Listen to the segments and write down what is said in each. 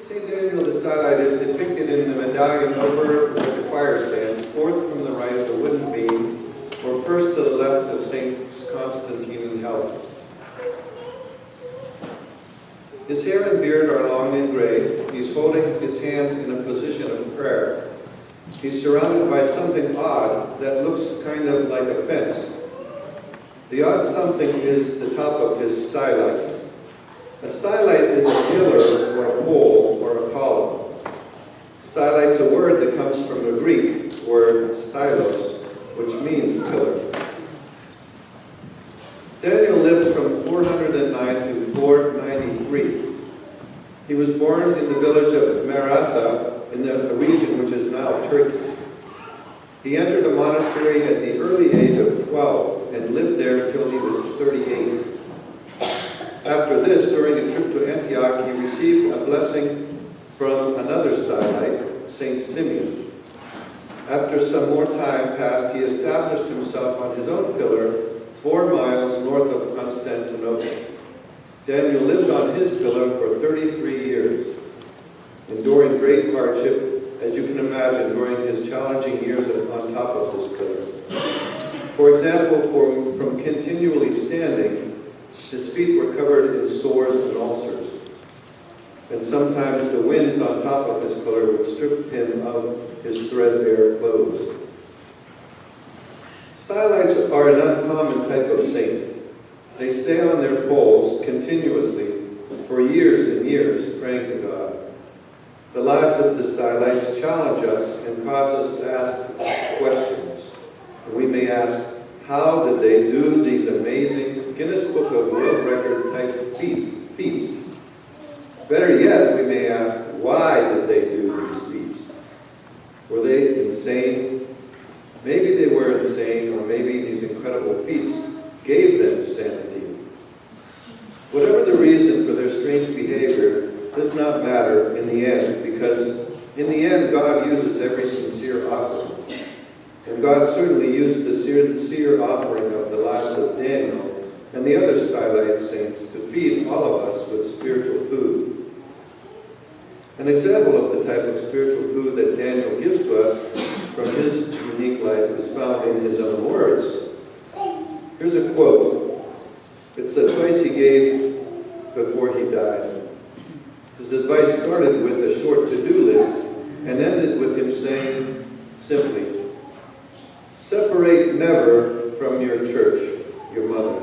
St. Daniel the Stylite is depicted in the medallion over where the choir stands, fourth from the right, the wooden beam, or first to the left of St. Constantine in Helen. His hair and beard are long and gray. He's holding his hands in a position of prayer. He's surrounded by something odd that looks kind of like a fence. The odd something is the top of his stylite. A stylite is a pillar or a pole or a column. Stylite's a word that comes from the Greek word stylos, which means pillar. Daniel lived from 409 to 493. He was born in the village of Maratha in the region which is now Turkey. He entered a monastery at the early age of 12 and lived there until he was 38. After this, during a trip to Antioch, he received a blessing from another stylite, Saint Simeon. After some more time passed, he established himself on his own pillar 4 miles north of Constantinople. Daniel lived on his pillar for 33 years, enduring great hardship, as you can imagine, during his challenging years on top of this pillar. For example, from continually standing, his feet were covered in sores and ulcers, and sometimes the winds on top of his pillar would strip him of his threadbare clothes. Stylites are an uncommon type of saint. They stay on their poles continuously for years and years, praying to God. The lives of the stylites challenge us and cause us to ask questions. And we may ask, how did they do these amazing Guinness Book of World Record type feats? Better yet, we may ask, why did they do these feats? Were they insane? Maybe they were insane, or maybe these incredible feats gave them sanity. Whatever the reason for their strange behavior does not matter in the end, because in the end, God uses every sincere offering. And God certainly used the sincere offering of the lives of Daniel and the other stylite saints to feed all of us with spiritual food. An example of the type of spiritual food that Daniel gives to us from his unique life is found in his own words. Here's a quote. It's advice he gave before he died. His advice started with a short to-do list and ended with him saying simply, "Separate never from your church, your mother."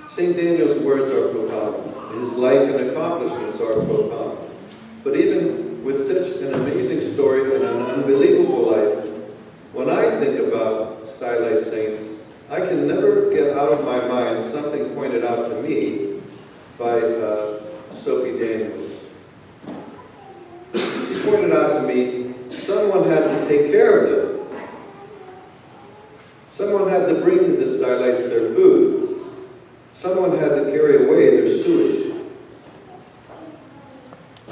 St. Daniel's words are profound. His life and accomplishments are profound. But even with such an amazing story and an unbelievable life, when I think about stylite saints, I can never get out of my mind something pointed out to me by Sophie Daniels. She pointed out to me, someone had to take care of them. Someone had to bring the stylites their food. Someone had to carry away their sewage.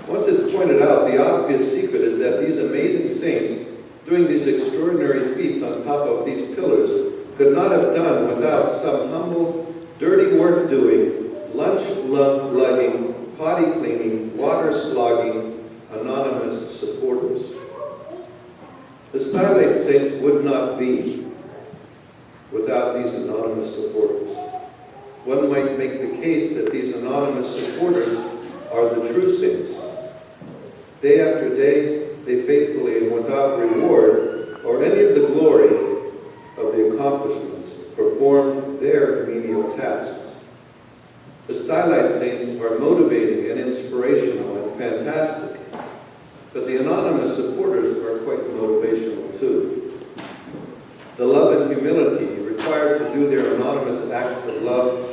Once it's pointed out, the obvious secret is that these amazing saints, doing these extraordinary feats on top of these pillars, could not have done without some humble, dirty work doing, lunch lugging, potty cleaning, water slogging, anonymous supporters. The stylite saints would not be without these anonymous supporters. One might make the case that these anonymous supporters are the true saints. Day after day, they faithfully and without reward or any of the glory of the accomplishments perform their menial tasks. The stylite saints are motivating and inspirational and fantastic, but the anonymous supporters are quite motivational too. The love and humility required to do their anonymous acts of love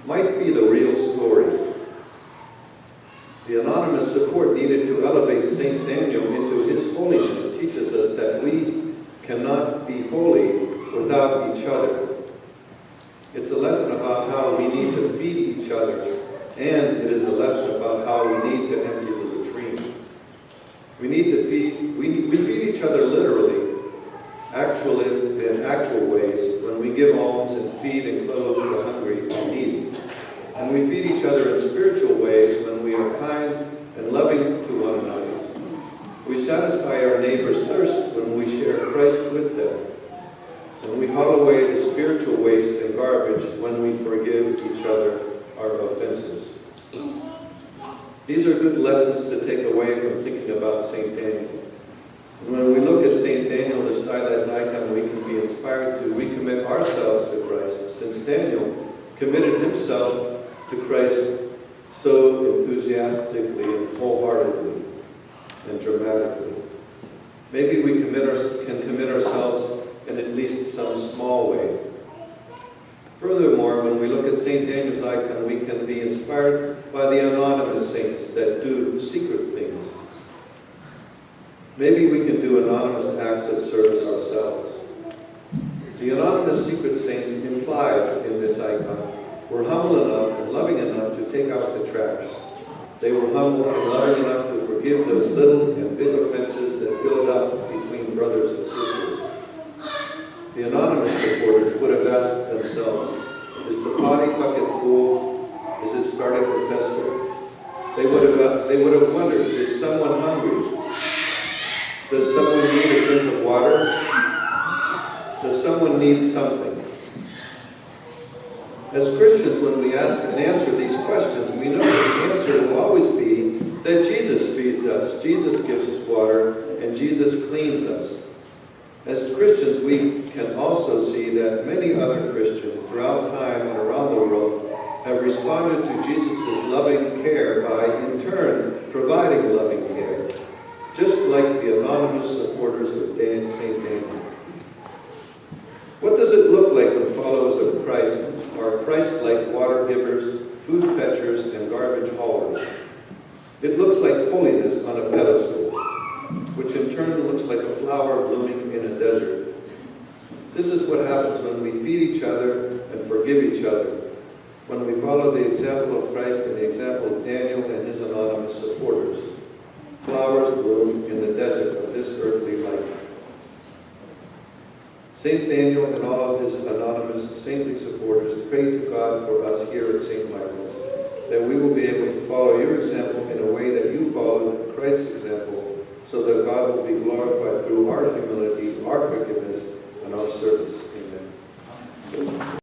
might be the real story. The anonymous support needed to elevate St. Daniel into his holiness teaches us that we cannot be holy without each other. It's a lesson about how we need to feed each other, and it is a lesson about how we need to empty the latrine. We feed each other literally, actually in actual ways, when we give alms and feed and clothe the hungry and needy. And we feed each other in spiritual ways These are good lessons to take away from thinking about St. Daniel. And when we look at St. Daniel, the stylized icon, we can be inspired to recommit ourselves to Christ, since Daniel committed himself to Christ so enthusiastically and wholeheartedly and dramatically. Maybe we can commit ourselves in at least some small way. Furthermore, when we look at St. Daniel's icon, we can be inspired by the anonymous saints that do secret things. Maybe we can do anonymous acts of service ourselves. The anonymous secret saints implied in this icon were humble enough and loving enough to take out the trash. They were humble and loving enough to forgive those little and big offenses that build up between brothers and sisters. The anonymous supporters would have asked themselves, is the potty bucket full? Is it starting to fester? They would have wondered, is someone hungry? Does someone need a drink of water? Does someone need something? As Christians, when we ask and answer these questions, we know the answer will always be that Jesus feeds us, Jesus gives us water, and Jesus cleans us. As Christians, we can also see that many other Christians throughout time and around the world have responded to Jesus' loving care by, in turn, providing loving care, just like the anonymous supporters of St. Daniel. What does it look like when followers of Christ are Christ-like water givers, food fetchers, and garbage haulers? It looks like holiness on a pedestal, which in turn looks like a flower blooming in a desert. This is what happens when we feed each other and forgive each other, when we follow the example of Christ and the example of Daniel and his anonymous supporters. Flowers bloom in the desert of this earthly life. St. Daniel and all of his anonymous saintly supporters pray to God for us here at St. Michael's, that we will be able to follow your example in a way that you followed Christ's example, so that God will be glorified through our humility, our forgiveness, and our service. Amen.